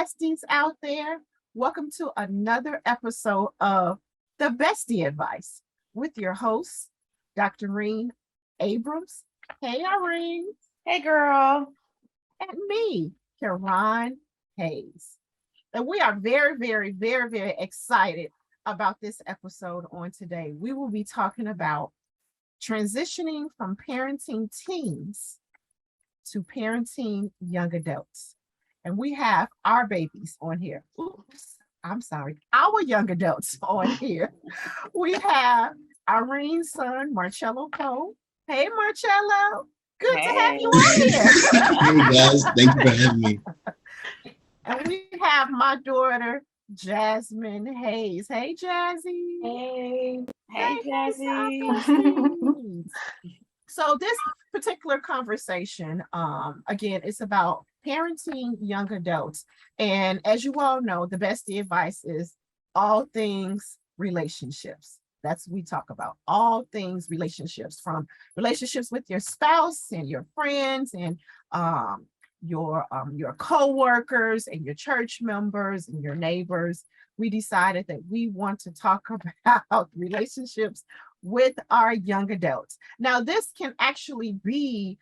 besties out there. Welcome to another episode of The Bestie Advice with your host, Dr. Reen Abrams. Hey, Irene. Hey, girl. And me, Karan Hayes. And we are very excited about this episode on today. We will be talking about transitioning from parenting teens to parenting young adults. And we have our babies on here. Oops, I'm sorry, our young adults on here. We have Irene's son, Marcello Cole. Hey, Marcello. Good to have you on here. Hey guys, thank you for having me. And we have my daughter, Jasmine Hayes. Hey, Jazzy. Hey, Jazzy. So this particular conversation, again, it's about parenting young adults. And as you all know, the bestie advice is all things relationships. That's what we talk about. All things relationships, from relationships with your spouse and your friends and your co-workers and your church members and your neighbors. We decided that we want to talk about relationships with our young adults. Now, this can actually be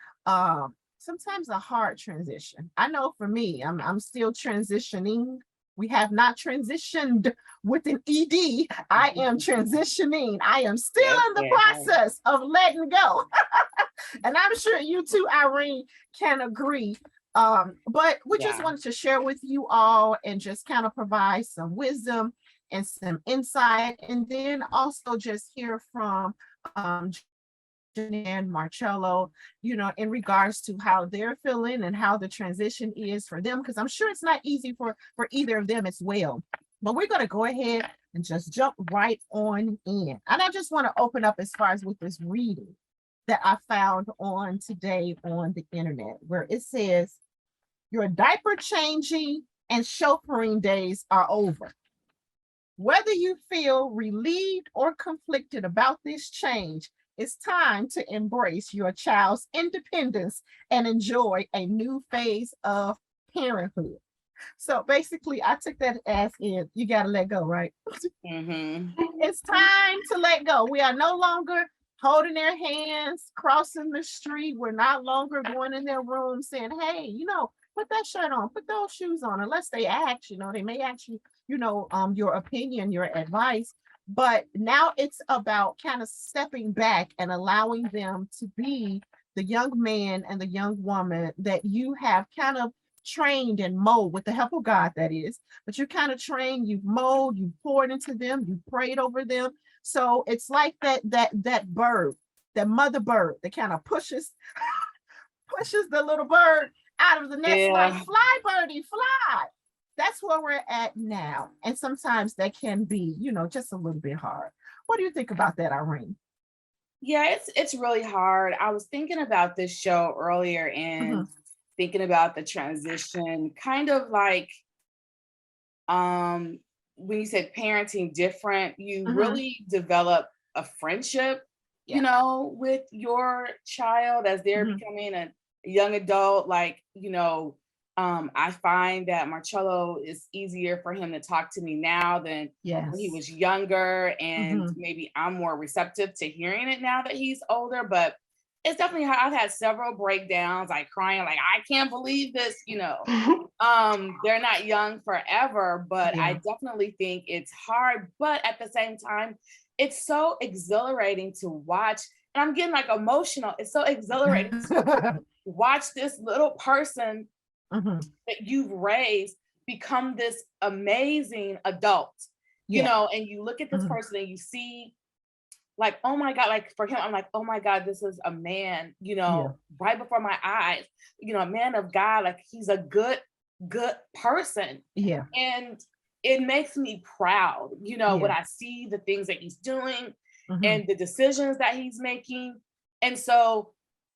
sometimes a hard transition. I know for me, I'm still transitioning. We have not transitioned with an ED. I am transitioning. I am still in the process of letting go. And I'm sure you too, Irene, can agree. But we just wanted to share with you all and just kind of provide some wisdom and some insight, and then also just hear from and Marcello, in regards to how they're feeling and how the transition is for them, because I'm sure it's not easy for either of them as well. But we're going to go ahead and just jump right on in. And I just want to open up as far as with this reading that I found on today on the internet, where it says, your diaper changing and chauffeuring days are over. Whether you feel relieved or conflicted about this change, it's time to embrace your child's independence and enjoy a new phase of parenthood. So basically, I took that as in, you got to let go, right? It's time to let go. We are no longer holding their hands, crossing the street. We're not longer going in their room saying, hey, put that shirt on, put those shoes on, unless they ask, they may ask you, your opinion, your advice. But now it's about kind of stepping back and allowing them to be the young man and the young woman that you have kind of trained and molded with the help of God, that is. But you kind of trained, you've molded, you poured into them, you prayed over them. So it's like that bird, that mother bird that kind of pushes the little bird out of the nest, like, fly, birdie, fly. That's where we're at now. And sometimes that can be, just a little bit hard. What do you think about that, Irene? Yeah, it's really hard. I was thinking about this show earlier and thinking about the transition, kind of like when you said parenting different, you really develop a friendship, with your child as they're becoming a young adult. Like, I find that Marcello is easier for him to talk to me now than when he was younger. And maybe I'm more receptive to hearing it now that he's older. But it's definitely I've had several breakdowns, like crying, like, I can't believe this, they're not young forever. But I definitely think it's hard. But at the same time, it's so exhilarating to watch. And I'm getting like emotional. It's so exhilarating to watch this little person that you've raised become this amazing adult, and you look at this person and you see, like, oh my God, like for him, I'm like, oh my God, this is a man, right before my eyes, a man of God, like he's a good person. Yeah. And it makes me proud, when I see the things that he's doing and the decisions that he's making. And so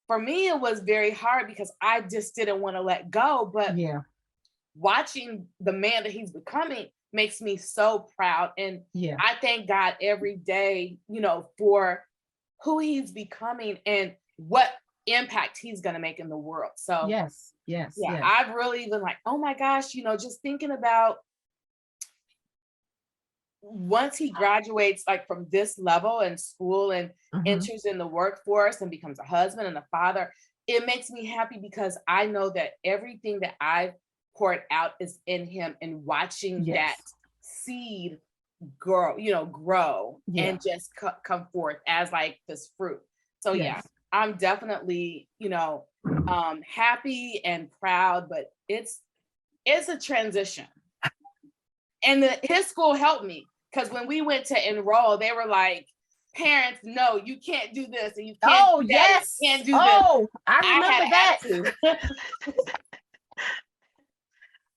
for me, it was very hard because I just didn't want to let go. But watching the man that he's becoming makes me so proud. And I thank God every day, for who he's becoming and what impact he's going to make in the world. So Yes, yes, yeah, yes. I've really been like, oh my gosh, just thinking about once he graduates like from this level in school and Mhm. enters in the workforce and becomes a husband and a father, it makes me happy because I know that everything that I've poured out is in him, and watching that Yes. seed grow Yeah. and just come forth as like this fruit. So yeah, Yes. I'm definitely, happy and proud, but it's a transition. And his school helped me, because when we went to enroll, they were like, parents, no, you can't do this, and you can't Oh, do that, yes. you can't do this. Oh, I I remember had that. attitude.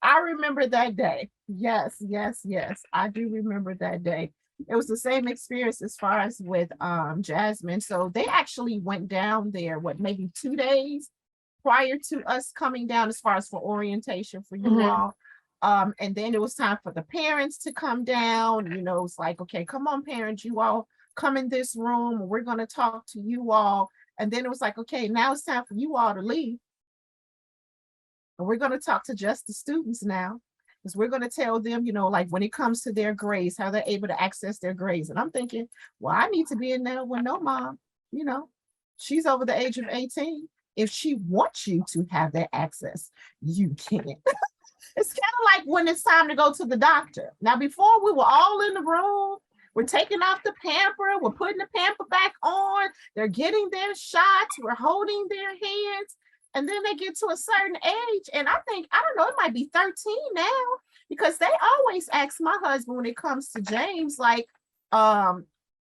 I remember that day. Yes, yes, yes. I do remember that day. It was the same experience as far as with Jasmine. So they actually went down there, what, maybe 2 days prior to us coming down as far as for orientation for you Mhm. all. And then it was time for the parents to come down. It's like, okay, come on, parents, you all come in this room. We're going to talk to you all. And then it was like, okay, now it's time for you all to leave. And we're going to talk to just the students now, because we're going to tell them, like when it comes to their grades, how they're able to access their grades. And I'm thinking, well, I need to be in there with no mom, she's over the age of 18. If she wants you to have that access, you can. It's kind of like when it's time to go to the doctor. Now, before we were all in the room, we're taking off the pamper, we're putting the pamper back on, they're getting their shots, we're holding their hands. And then they get to a certain age. And I think, I don't know, it might be 13 now, because they always ask my husband when it comes to James, like,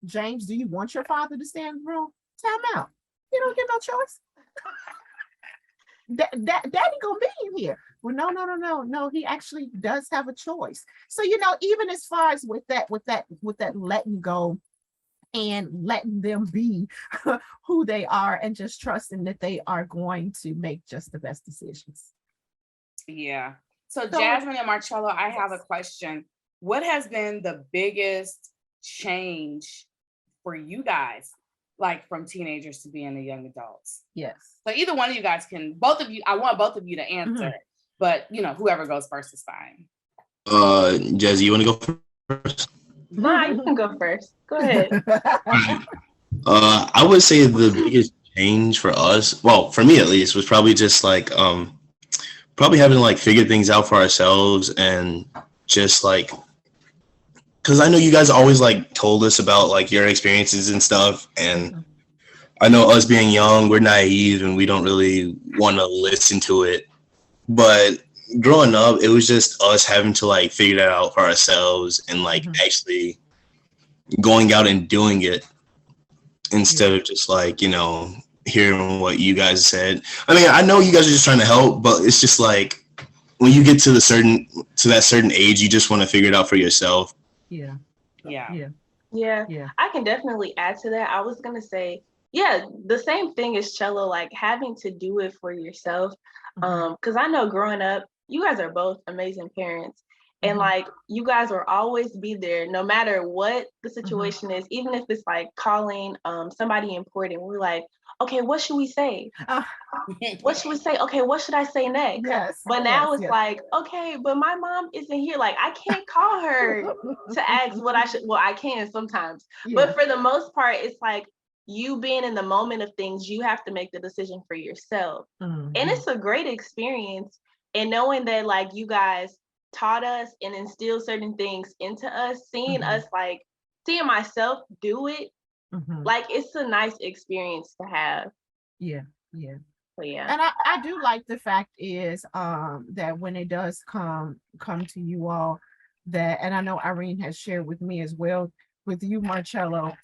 James, do you want your father to stay in the room? Tell him out. You don't get no choice. Daddy gonna be in here. Well, no. He actually does have a choice. So, even as far as with that letting go and letting them be who they are, and just trusting that they are going to make just the best decisions. Yeah. So Jasmine and Marcello, I have a question. What has been the biggest change for you guys, like from teenagers to being the young adults? Yes. So either one of you guys both of you, I want both of you to answer, but whoever goes first is fine. Jazzy, you want to go first? Nah, you can go first. Go ahead. I would say the biggest change for us, well, for me at least, was probably just like probably having to like figure things out for ourselves, and just like, because I know you guys always like told us about like your experiences and stuff, and I know us being young, we're naive and we don't really want to listen to it. But growing up, it was just us having to like figure that out for ourselves, and like actually going out and doing it, instead of just like, hearing what you guys said. I mean, I know you guys are just trying to help, but it's just like when you get to that certain age, you just want to figure it out for yourself. Yeah. Yeah. I can definitely add to that. I was gonna say, the same thing as Cello, like having to do it for yourself. Because I know growing up, you guys are both amazing parents. And like you guys will always be there no matter what the situation is, even if it's like calling somebody important. We're like, okay, what should we say? What should we say? Okay, what should I say next? Yes. But now it's like, okay, but my mom isn't here. Like I can't call her to ask what I should. Well, I can sometimes. But for the most part, it's like you being in the moment of things, you have to make the decision for yourself. And it's a great experience. And knowing that like you guys taught us and instilled certain things into us, seeing us like seeing myself do it, like it's a nice experience to have. Yeah. So yeah. And I do like the fact is that when it does come to you all, that, and I know Irene has shared with me as well, with you, Marcello,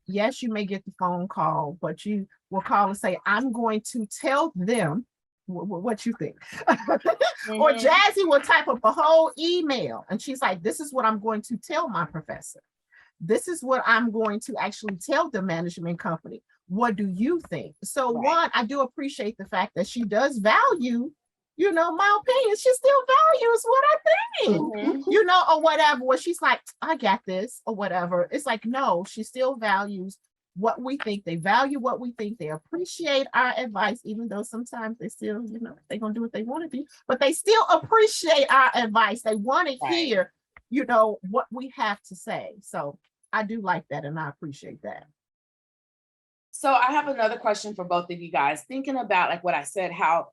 yes, you may get the phone call, but you will call and say, I'm going to tell them what you think. Or Jazzy will type up a whole email and she's like, this is what I'm going to tell my professor. This is what I'm going to actually tell the management company. What do you think? So one, I do appreciate the fact that she does value, my opinion. She still values what I think, or whatever. Where she's like, I got this, or whatever. It's like, no, she still values what we think, they value what we think, they appreciate our advice, even though sometimes they still, they're gonna do what they want to do, but they still appreciate our advice. They want to hear, what we have to say. So I do like that, and I appreciate that. So I have another question for both of you guys. Thinking about like what I said, how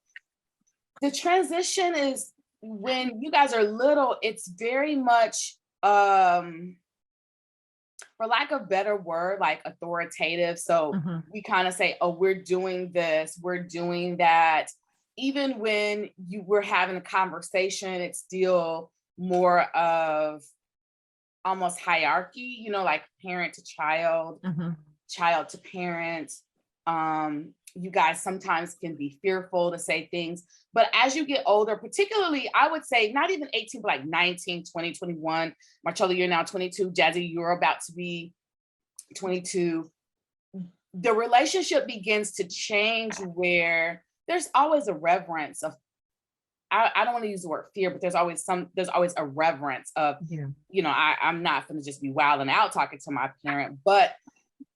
the transition is when you guys are little, it's very much, for lack of better word, like authoritative. So we kind of say, oh, we're doing this, we're doing that. Even when you were having a conversation, it's still more of almost hierarchy, like parent to child, child to parent. You guys sometimes can be fearful to say things, but as you get older, particularly, I would say not even 18, but like 19, 20, 21, Marcella, you're now 22, Jazzy, you're about to be 22. The relationship begins to change where there's always a reverence of, I don't want to use the word fear, but there's always a reverence of, I'm not going to just be wilding out talking to my parent, but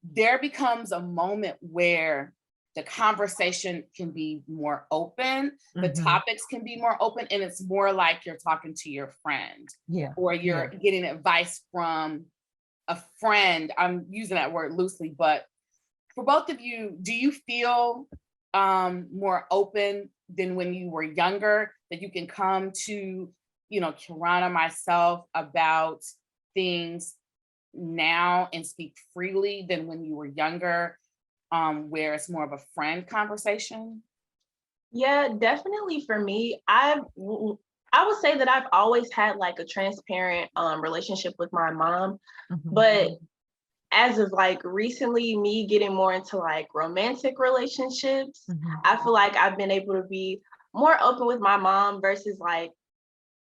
there becomes a moment where the conversation can be more open, the topics can be more open, and it's more like you're talking to your friend, or you're getting advice from a friend. I'm using that word loosely, but for both of you, do you feel more open than when you were younger, that you can come to, Kirana, myself, about things now and speak freely than when you were younger, where it's more of a friend conversation? Yeah, definitely. For me, I would say that I've always had like a transparent relationship with my mom, but as of like recently, me getting more into like romantic relationships, I feel like I've been able to be more open with my mom versus like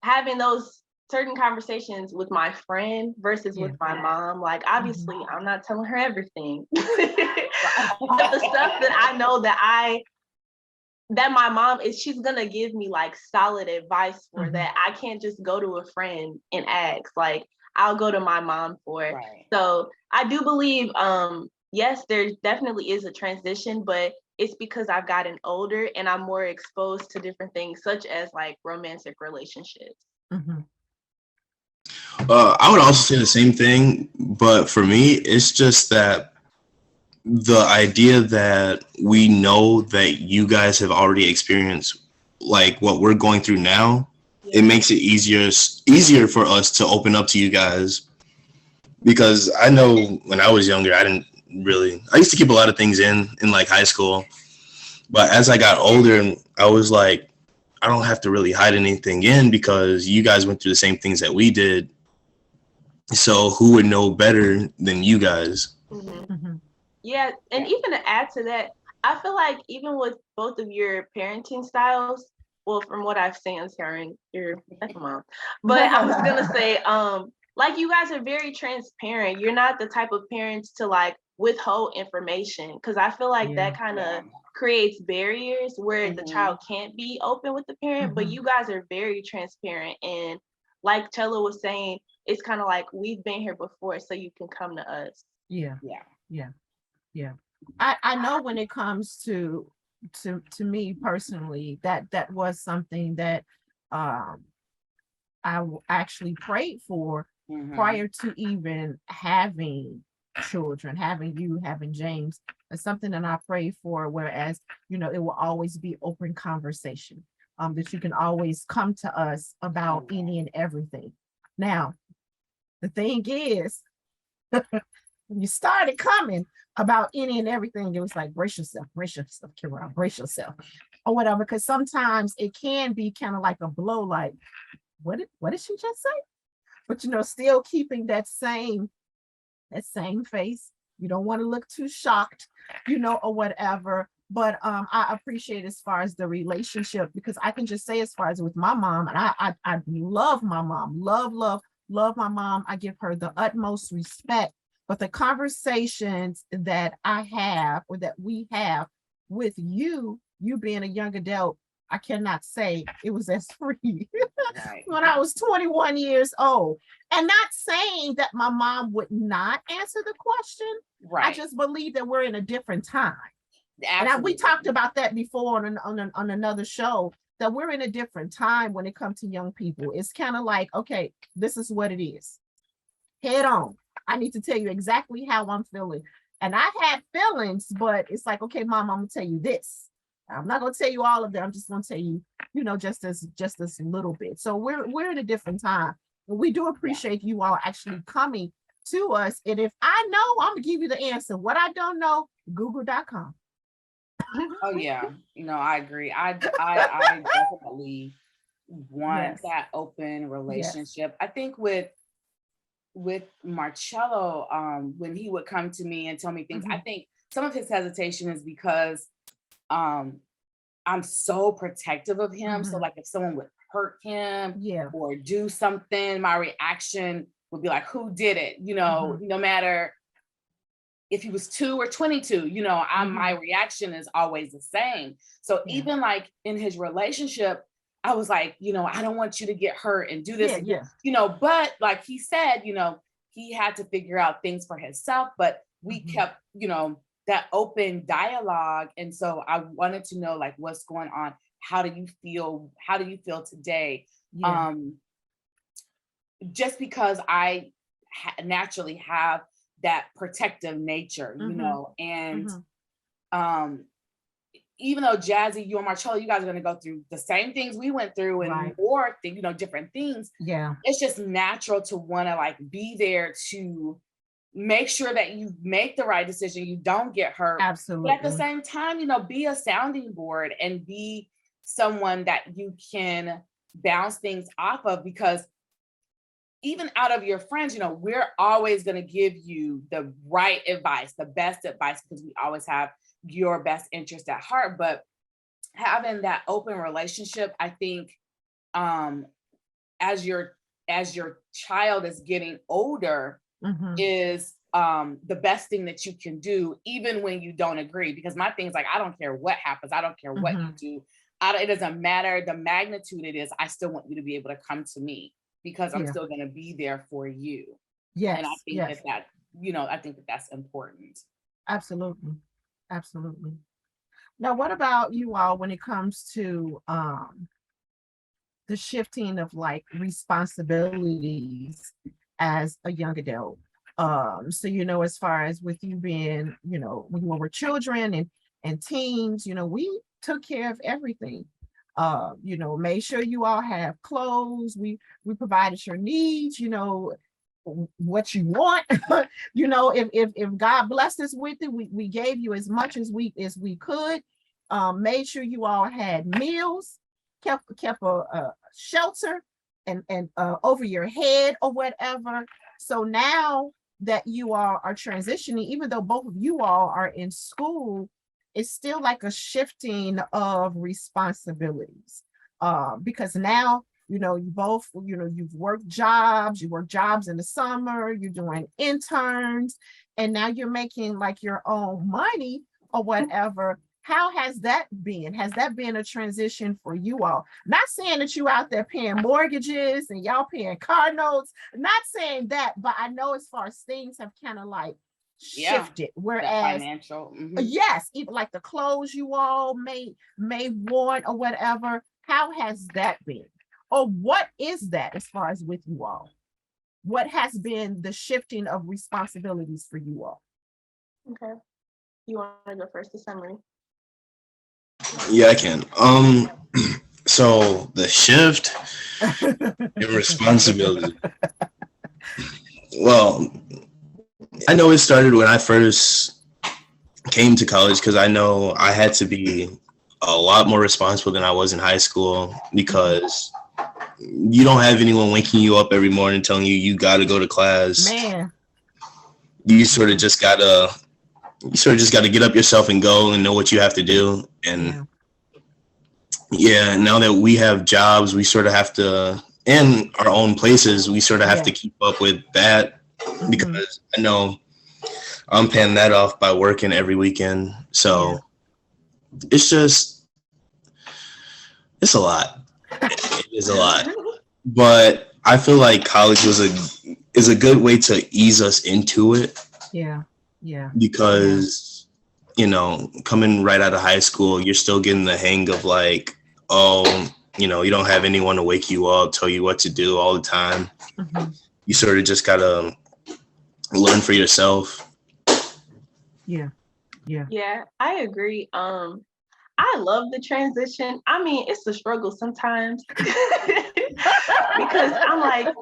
having those certain conversations with my friend versus with my mom. Like, obviously, I'm not telling her everything. But the stuff that I know that my mom she's gonna give me like solid advice for that. I can't just go to a friend and ask. Like, I'll go to my mom for it. Right. So I do believe, yes, there definitely is a transition, but it's because I've gotten older and I'm more exposed to different things, such as like romantic relationships. I would also say the same thing, but for me, it's just that the idea that we know that you guys have already experienced like what we're going through now, it makes it easier for us to open up to you guys. Because I know when I was younger, I used to keep a lot of things in like high school, but as I got older, I was like, I don't have to really hide anything in because you guys went through the same things that we did. So who would know better than you guys? Yeah, and even to add to that, I feel like even with both of your parenting styles, well, from what I've seen, Karen, you're like a mom, but I was gonna say, like, you guys are very transparent. You're not the type of parents to like withhold information, because I feel like that kind of creates barriers where the child can't be open with the parent, but you guys are very transparent. And like Chella was saying, it's kind of like, we've been here before, so you can come to us. I know when it comes to me personally, that was something that I actually prayed for prior to even having children, having James. It's something that I prayed for, whereas, it will always be open conversation, that you can always come to us about any and everything. Now, the thing is, when you started coming about any and everything, it was like, brace yourself, Kira, brace yourself, or whatever, because sometimes it can be kind of like a blow, like, what did she just say? But still keeping that same face. You don't want to look too shocked, or whatever. But I appreciate as far as the relationship, because I can just say, as far as with my mom, and I love my mom, love my mom. I give her the utmost respect. But the conversations that I have, or that we have with you being a young adult, I cannot say it was as free Right. when I was 21 years old. And not saying that my mom would not answer the question. I Right. just believe that we're in a different time. And we Absolutely. talked about that before on another show, that we're in a different time when it comes to young people. It's kind of like, okay, this is what it is. Head on. I need to tell you exactly how I'm feeling. And I had feelings, but it's like, okay, mom, I'm gonna tell you this. I'm not gonna tell you all of them. I'm just gonna tell you, just as a little bit. So we're in a different time. And we do appreciate you all actually coming to us. And if I know, I'm gonna give you the answer. What I don't know, google.com. Oh yeah, I agree. I definitely want Yes. that open relationship. I think with Marcello, when he would come to me and tell me things, I think some of his hesitation is because I'm so protective of him. So like if someone would hurt him Yeah. or do something, my reaction would be like, who did it? No matter if he was 2 or 22, my reaction is always the same. So Yeah. even like in his relationship, I was like, I don't want you to get hurt and do this, but like he said, he had to figure out things for himself, but we kept, that open dialogue. And so I wanted to know like, what's going on? How do you feel? How do you feel today? Yeah. Just because I naturally have that protective nature, and even though Jazzy, you and Marcello, you guys are going to go through the same things we went through and more, different things. Yeah. It's just natural to want to like be there to make sure that you make the right decision, you don't get hurt. Absolutely. But at the same time, be a sounding board and be someone that you can bounce things off of, because even out of your friends, we're always going to give you the right advice, the best advice, because we always have your best interest at heart. But having that open relationship, I think, as your child is getting older, is the best thing that you can do, even when you don't agree. Because my thing is like, I don't care what happens, I don't care what you do. It doesn't matter the magnitude it is. I still want you to be able to come to me, because I'm still going to be there for you. Yes. And I think that I think that that's important. Absolutely. Absolutely. Now, what about you all when it comes to the shifting of like responsibilities as a young adult? So, as far as with you being, when we were children and teens, we took care of everything. Made sure you all have clothes. We provided your needs, what you want. If God blessed us with it, we gave you as much as we could. Made sure you all had meals, kept a shelter and over your head or whatever. So now that you all are transitioning, even though both of you all are in school, it's still like a shifting of responsibilities. Because now, you both, you've worked jobs, you work jobs in the summer, you're doing interns, and now you're making like your own money or whatever. How has that been? Has that been a transition for you all? Not saying that you out there paying mortgages and y'all paying car notes, not saying that, but I know as far as things have kind of like shifted. Whereas financial, yes, even like the clothes you all may want or whatever. How has that been? Or what is that as far as with you all? What has been the shifting of responsibilities for you all? Okay. You want to go first, the summary? Yeah, I can. So the shift in responsibility. Well, I know it started when I first came to college, because I know I had to be a lot more responsible than I was in high school, because you don't have anyone waking you up every morning telling you got to go to class. Man. You sort of just gotta get up yourself and go and know what you have to do. And now that we have jobs, we sort of have to, in our own places, we sort of have to keep up with that, because I know I'm paying that off by working every weekend. So it's just, It's a lot. It is a lot. But I feel like college is a good way to ease us into it. Yeah. Yeah. Because coming right out of high school, you're still getting the hang of like, oh, you don't have anyone to wake you up, tell you what to do all the time. Mm-hmm. You sort of just gotta learn for yourself. Yeah. Yeah, I agree. I love the transition. I mean, it's a struggle sometimes because I'm like,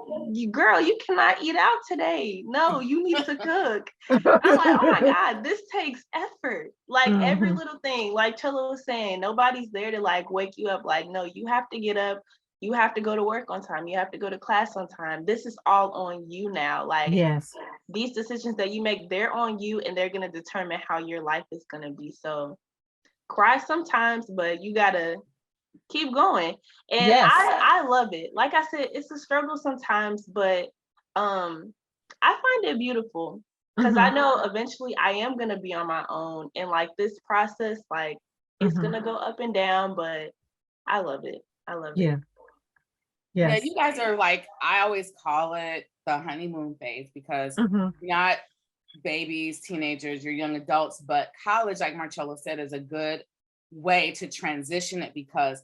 girl, you cannot eat out today. No, you need to cook. I'm like, oh my God, this takes effort. Like every little thing, like Chilla was saying, nobody's there to like wake you up. Like, no, you have to get up. You have to go to work on time. You have to go to class on time. This is all on you now. Like, yes, these decisions that you make, they're on you and they're going to determine how your life is going to be. So cry sometimes, but you gotta keep going. And yes. I love it. Like I said, it's a struggle sometimes, but I find it beautiful because I know eventually I am gonna be on my own. And like this process, like it's gonna go up and down, but I love it. I love it. Yes. Yeah, you guys are like, I always call it the honeymoon phase because you're not babies, teenagers, you're young adults, but college, like Marcello said, is a good way to transition it because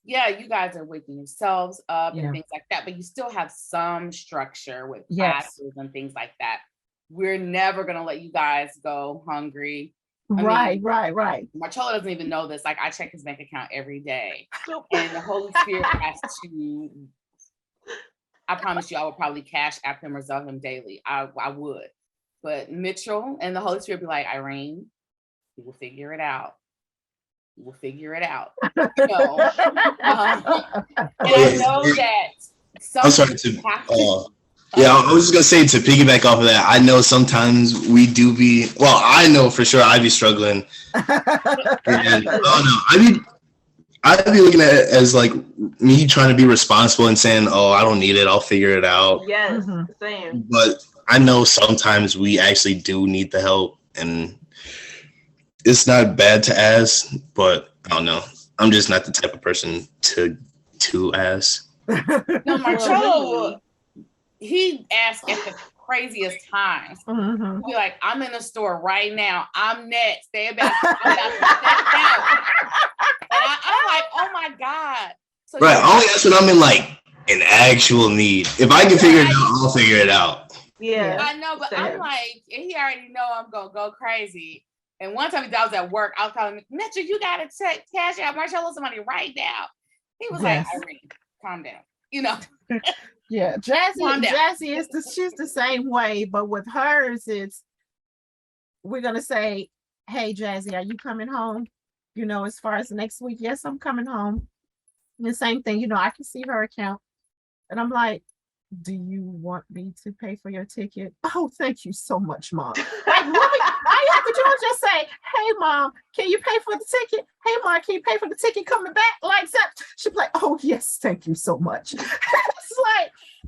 you guys are waking yourselves up and things like that, but you still have some structure with classes and things like that. We're never going to let you guys go hungry. Right. Marcello doesn't even know this. Like, I check his bank account every day and the Holy Spirit has to, I promise you, I would probably cash app him or Zelle him daily. I would. But Mitchell and the Holy Spirit be like, Irene, we will figure it out. We'll figure it out. And I know that I'm sorry I was just gonna say, to piggyback off of that, I know sometimes we do I know for sure I'd be struggling. And I'd be looking at it as like me trying to be responsible and saying, oh, I don't need it, I'll figure it out. Yes, same. But I know sometimes we actually do need the help, and it's not bad to ask, but I don't know. I'm just not the type of person to ask. No, Marcello, he asked at the craziest times. He'd be like, I'm in the store right now. I'm next. I'm about to step out. And I'm like, oh my God. So right. Only that's when I'm in like an actual need. If I can figure it out, I'll figure it out. Yeah. I know, but I'm like, he already know I'm gonna go crazy. And one time I was at work, I was calling him, Mitchell, you gotta cash out Marcello some money right now. He was like, Irene, calm down. Yeah, Jazzy is she's the same way, but with hers, we're gonna say, hey Jazzy, are you coming home? As far as next week, yes, I'm coming home. And the same thing, I can see her account. And I'm like, do you want me to pay for your ticket? Oh, thank you so much, Mom. Like, all you have to do is just say, hey, Mom, can you pay for the ticket? Hey, Mom, can you pay for the ticket coming back? Like that. She'd be like, oh, yes, thank you so much. It's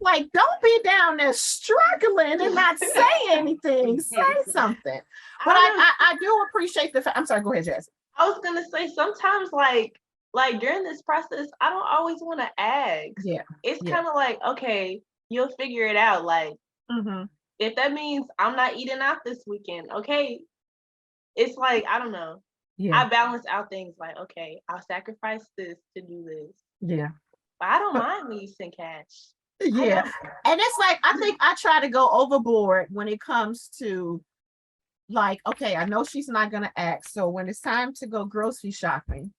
like, don't be down there struggling and not say anything. Say something. But I do appreciate the fact. I'm sorry, go ahead, Jazzy. I was going to say, sometimes like during this process, I don't always want to ask. Yeah. It's kind of like, okay, you'll figure it out. Like, if that means I'm not eating out this weekend, okay. It's like, I don't know. Yeah. I balance out things like, okay, I'll sacrifice this to do this. Yeah. But I don't mind when you send cash. Yeah. And it's like, I think I try to go overboard when it comes to like, okay, I know she's not going to ask. So when it's time to go grocery shopping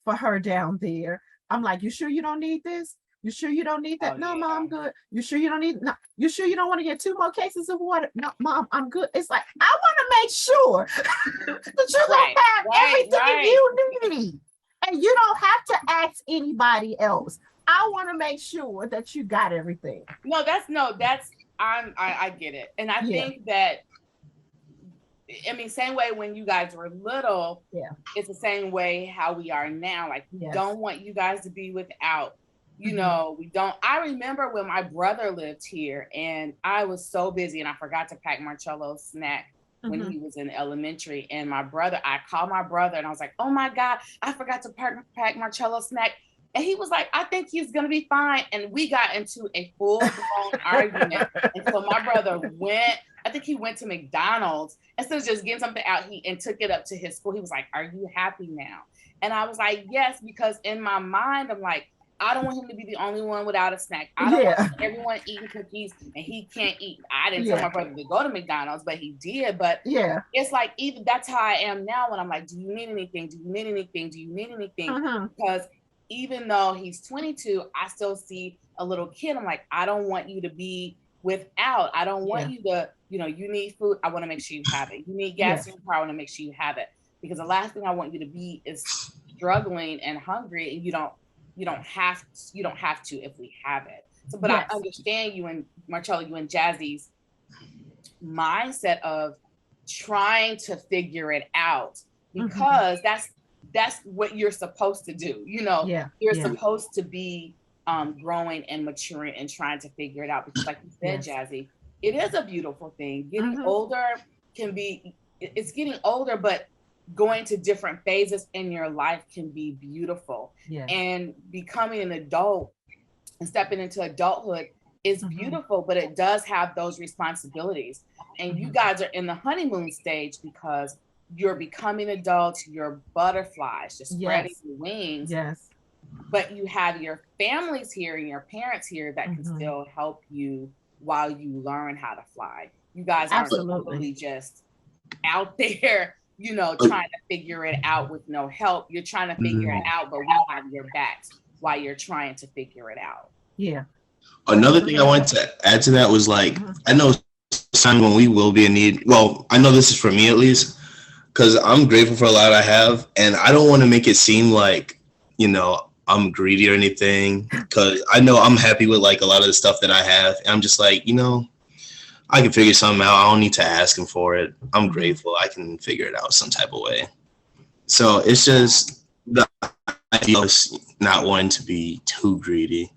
for her down there, I'm like, you sure you don't need this? You sure you don't need that? Oh, no, yeah. Mom, I'm good. You sure you don't need? No. You sure you don't want to get 2 more cases of water? No, Mom, I'm good. It's like, I want to make sure that you don't have everything you need. And you don't have to ask anybody else. I want to make sure that you got everything. I get it. And I think that, same way when you guys were little, it's the same way how we are now. Like, we don't want you guys to be without, we don't. I remember when my brother lived here and I was so busy and I forgot to pack Marcello's snack when he was in elementary. And I called my brother and I was like, oh my God, I forgot to pack Marcello's snack. And he was like, I think he's gonna be fine. And we got into a full-blown argument. And so my brother went, I think he went to McDonald's, instead of just getting something out, and took it up to his school. He was like, are you happy now? And I was like, yes, because in my mind, I'm like, I don't want him to be the only one without a snack. I don't want everyone eating cookies and he can't eat. I didn't tell my brother to go to McDonald's, but he did. But it's like, even that's how I am now when I'm like, do you need anything? Do you need anything? Do you need anything? Because even though he's 22, I still see a little kid. I'm like, I don't want you to be without. I don't want you to, you know, you need food. I want to make sure you have it. You need gas in your car. I want to make sure you have it. Because the last thing I want you to be is struggling and hungry, and you don't have to if we have it. So, but I understand you and Marcella, you and Jazzy's mindset of trying to figure it out, because that's what you're supposed to do. You know, you're supposed to be growing and maturing and trying to figure it out. Because like you said, Jazzy, it is a beautiful thing. Getting older it's getting older, but going to different phases in your life can be beautiful. And becoming an adult and stepping into adulthood is beautiful, but it does have those responsibilities. And you guys are in the honeymoon stage because you're becoming adults, you're butterflies, just spreading your wings. But you have your families here and your parents here that can still help you while you learn how to fly. You guys aren't really just out there, you know, trying to figure it out with no help. You're trying to figure it out, but we have your backs while you're trying to figure it out. Another thing I wanted to add to that was like, I know time when we will be in need. Well, I know this is for me at least, because I'm grateful for a lot I have, and I don't want to make it seem like, you know, I'm greedy or anything, because I know I'm happy with like a lot of the stuff that I have. And I'm just like, you know, I can figure something out. I don't need to ask him for it. I'm grateful. I can figure it out some type of way. So it's just the idea of not wanting to be too greedy.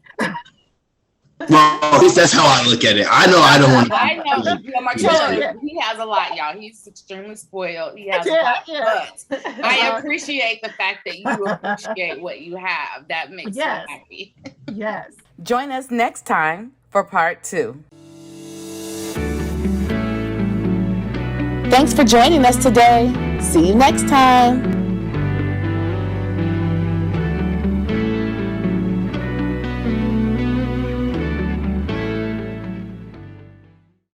Well, at least that's how I look at it. I know I don't want to. I know. Yeah, Marcella, he has a lot, y'all. He's extremely spoiled. He has a lot. But I appreciate the fact that you appreciate what you have. That makes me happy. Join us next time for part 2. Thanks for joining us today. See you next time.